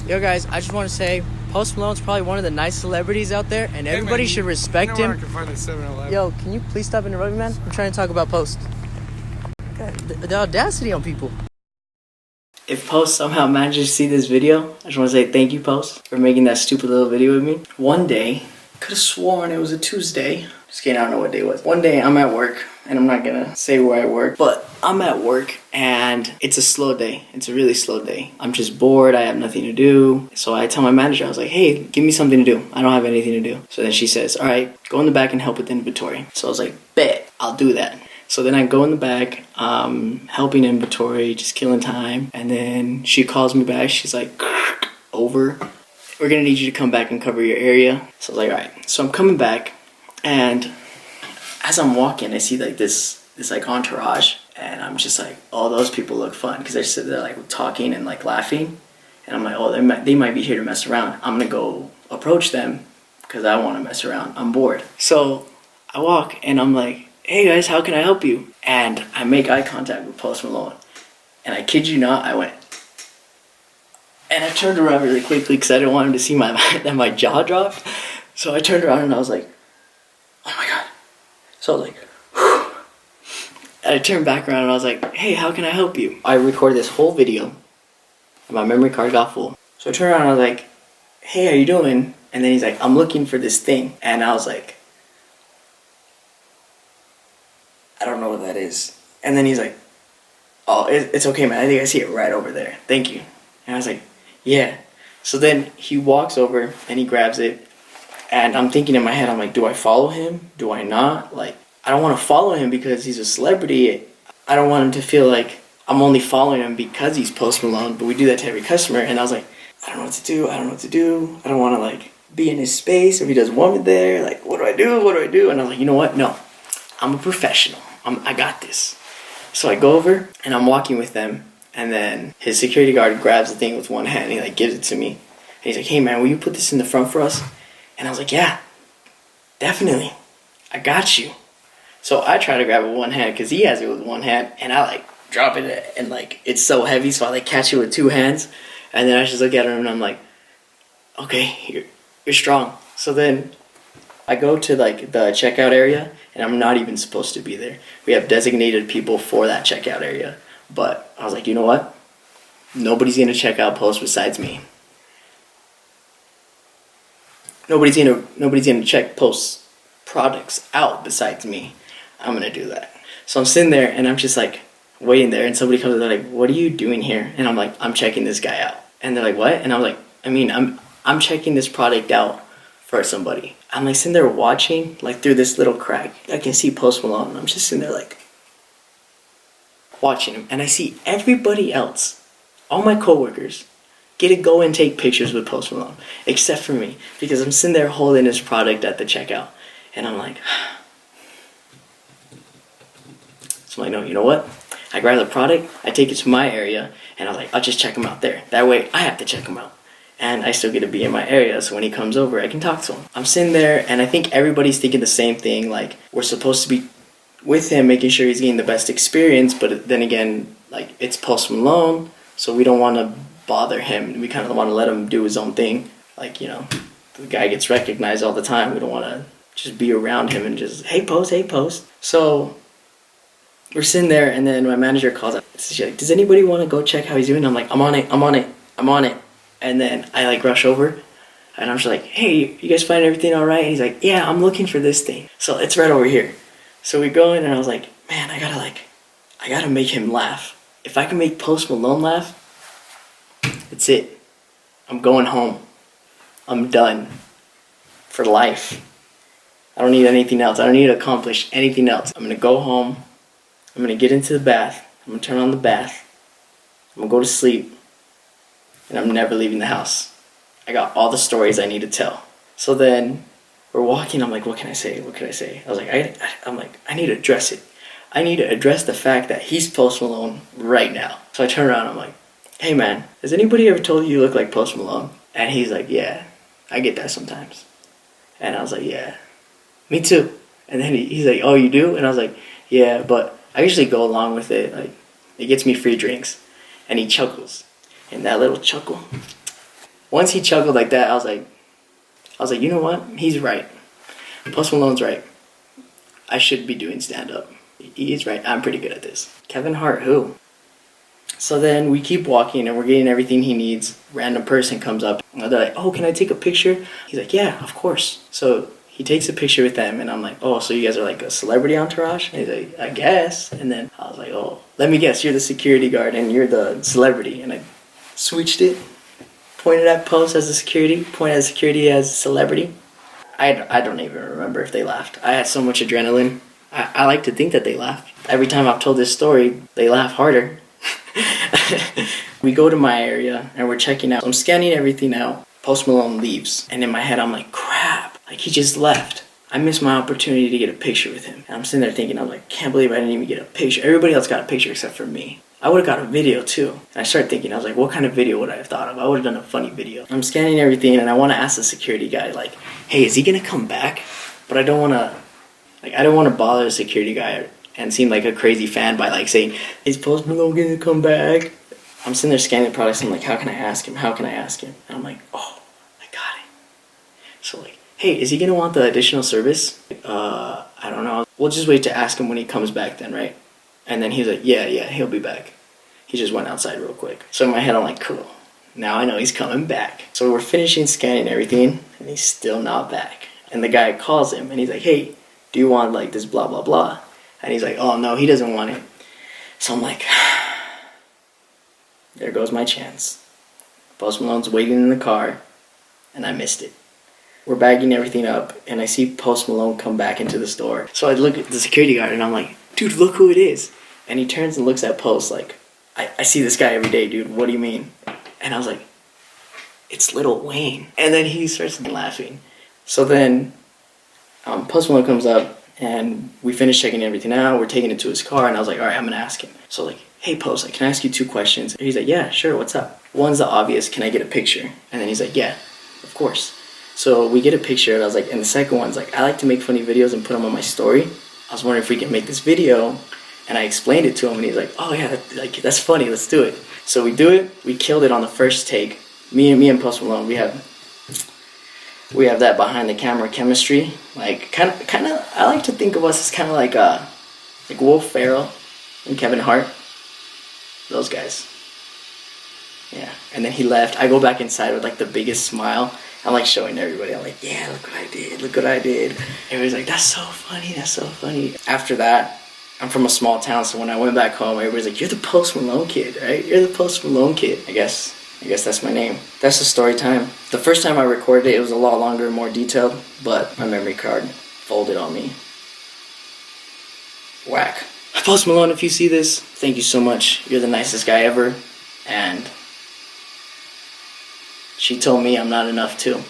Yo, guys, I just want to say Post Malone's probably one of the nice celebrities out there, and everybody should respect him. I can find a 7-Eleven. Yo, can you please stop interrupting me, man? I'm trying to talk about Post. God, the audacity on people. If Post somehow manages to see this video, I just want to say thank you, Post, for making that stupid little video with me. One day, could have sworn it was a Tuesday. Just kidding, I don't know what day it was. One day, I'm at work, and I'm not gonna say where I work, but I'm at work, and it's a slow day. It's a really slow day. I'm just bored, I have nothing to do. So I tell my manager, I was like, hey, give me something to do. I don't have anything to do. So then she says, all right, go in the back and help with inventory. So I was like, bet, I'll do that. So then I go in the back, helping inventory, just killing time. And then she calls me back. She's like, over. We're gonna need you to come back and cover your area. So I was like, all right. So I'm coming back, and as I'm walking, I see like this like entourage, and I'm just like, oh, those people look fun, because they're sitting there like talking and like laughing. And I'm like, oh, they might be here to mess around. I'm gonna go approach them because I want to mess around. I'm bored. So I walk, and I'm like, hey guys, how can I help you? And I make eye contact with Post Malone. And I kid you not, I went. And I turned around really quickly because I didn't want him to see my jaw drop. So I turned around and I was like, oh my God. So I was like, whew. And I turned back around and I was like, hey, how can I help you? I recorded this whole video and my memory card got full. So I turned around and I was like, hey, how you doing? And then he's like, I'm looking for this thing. And I was like, I don't know what that is. And then he's like, oh, it's okay, man. I think I see it right over there. Thank you. And I was like, yeah. So then he walks over and he grabs it. And I'm thinking in my head, I'm like, do I follow him? Do I not? Like, I don't want to follow him because he's a celebrity. I don't want him to feel like I'm only following him because he's Post Malone. But we do that to every customer. And I was like, I don't know what to do. I don't know what to do. I don't want to, like, be in his space if he doesn't want me there. Like, what do I do? What do I do? And I was like, you know what? No. I'm a professional. I got this. So I go over and I'm walking with them, and then his security guard grabs the thing with one hand and he like gives it to me. And he's like, hey man, will you put this in the front for us? And I was like, yeah, definitely. I got you. So I try to grab it with one hand because he has it with one hand, and I like drop it, and like it's so heavy, so I like catch it with two hands. And then I just look at him and I'm like, okay, you're strong. So then I go to like the checkout area, and I'm not even supposed to be there. We have designated people for that checkout area. But I was like, you know what? Nobody's gonna check out Post besides me. Nobody's gonna check Post's products out besides me. I'm gonna do that. So I'm sitting there and I'm just like waiting there, and somebody comes and they're like, what are you doing here? And I'm like, I'm checking this guy out. And they're like, what? And I was like, I'm checking this product out for somebody. I'm like sitting there watching, like through this little crack. I can see Post Malone, and I'm just sitting there like watching him. And I see everybody else, all my coworkers, get to go and take pictures with Post Malone, except for me, because I'm sitting there holding his product at the checkout. And I'm like, so I'm like, no, you know what? I grab the product, I take it to my area, and I was like, I'll just check him out there. That way I have to check him out. And I still get to be in my area, so when he comes over, I can talk to him. I'm sitting there, and I think everybody's thinking the same thing. Like, we're supposed to be with him, making sure he's getting the best experience, but then again, like, it's Post Malone, so we don't want to bother him. We kind of want to let him do his own thing. Like, you know, the guy gets recognized all the time. We don't want to just be around him and just, hey, Post, hey, Post. So we're sitting there, and then my manager calls up. She's like, does anybody want to go check how he's doing? I'm like, I'm on it. And then I like rush over, and I'm just like, hey, you guys find everything all right? And he's like, yeah, I'm looking for this thing. So it's right over here. So we go in, and I was like, man, I gotta make him laugh. If I can make Post Malone laugh, that's it. I'm going home. I'm done. For life. I don't need anything else. I don't need to accomplish anything else. I'm gonna go home. I'm gonna get into the bath. I'm gonna turn on the bath. I'm gonna go to sleep. And I'm never leaving the house. I got all the stories I need to tell. So then we're walking. I'm like, what can I say? What can I say? I was like, I need to address it. I need to address the fact that he's Post Malone right now. So I turn around. I'm like, hey man, has anybody ever told you look like Post Malone? And he's like, yeah, I get that sometimes. And I was like, yeah, me too. And then he's like, oh, you do? And I was like, yeah, but I usually go along with it. Like, it gets me free drinks. And he chuckles. And that little chuckle, once he chuckled like that, I was like, you know what? He's right. Post Malone's right. I should be doing stand-up. He's right. I'm pretty good at this. Kevin Hart, who? So then we keep walking and we're getting everything he needs. Random person comes up. And they're like, oh, can I take a picture? He's like, yeah, of course. So he takes a picture with them and I'm like, oh, so you guys are like a celebrity entourage? And he's like, I guess. And then I was like, oh, let me guess, you're the security guard and you're the celebrity. And I switched it. Pointed at Post as a security. Pointed at security as a celebrity. I don't even remember if they laughed. I had so much adrenaline. I like to think that they laughed. Every time I've told this story, they laugh harder. We go to my area and we're checking out. I'm scanning everything out. Post Malone leaves. And in my head, I'm like, crap. Like, he just left. I missed my opportunity to get a picture with him. And I'm sitting there thinking, I'm like, can't believe I didn't even get a picture. Everybody else got a picture except for me. I would have got a video too. And I started thinking, I was like, what kind of video would I have thought of? I would have done a funny video. I'm scanning everything and I want to ask the security guy, like, hey, is he going to come back? But I don't want to bother the security guy and seem like a crazy fan by like saying, is Post Malone going to come back? I'm sitting there scanning the products and I'm like, how can I ask him? How can I ask him? And I'm like, oh, I got it. So like, hey, is he going to want the additional service? I don't know. We'll just wait to ask him when he comes back then, right? And then he's like, yeah, he'll be back. He just went outside real quick. So in my head, I'm like, cool. Now I know he's coming back. So we're finishing scanning everything, and he's still not back. And the guy calls him, and he's like, hey, do you want, like, this blah, blah, blah? And he's like, oh, no, he doesn't want it. So I'm like, there goes my chance. Post Malone's waiting in the car, and I missed it. We're bagging everything up, and I see Post Malone come back into the store. So I look at the security guard, and I'm like, dude, look who it is. And he turns and looks at Post like, I see this guy every day, dude. What do you mean? And I was like, it's Lil Wayne. And then he starts laughing. So then Post Malone comes up, and we finish checking everything out. We're taking it to his car, and I was like, all right, I'm going to ask him. So like, hey, Post, like, can I ask you 2 questions? And he's like, yeah, sure, what's up? One's the obvious, can I get a picture? And then he's like, yeah, of course. So we get a picture, and I was like, and the second one's like, I like to make funny videos and put them on my story. I was wondering if we can make this video. And I explained it to him, and he's like, oh yeah, that's funny, let's do it. So we do it, we killed it on the first take. Me and Post Malone, we have that behind the camera chemistry. Like, kind of, I like to think of us as kind of like Will Ferrell and Kevin Hart. Those guys. Yeah, and then he left. I go back inside with like the biggest smile. I'm like showing everybody. I'm like, yeah, look what I did. Everybody's like, that's so funny. After that, I'm from a small town, so when I went back home, everybody's like, you're the Post Malone kid, right? You're the Post Malone kid. I guess that's my name. That's the story time. The first time I recorded it, it was a lot longer and more detailed, but my memory card folded on me. Whack. Post Malone, if you see this, thank you so much. You're the nicest guy ever. And she told me I'm not enough too.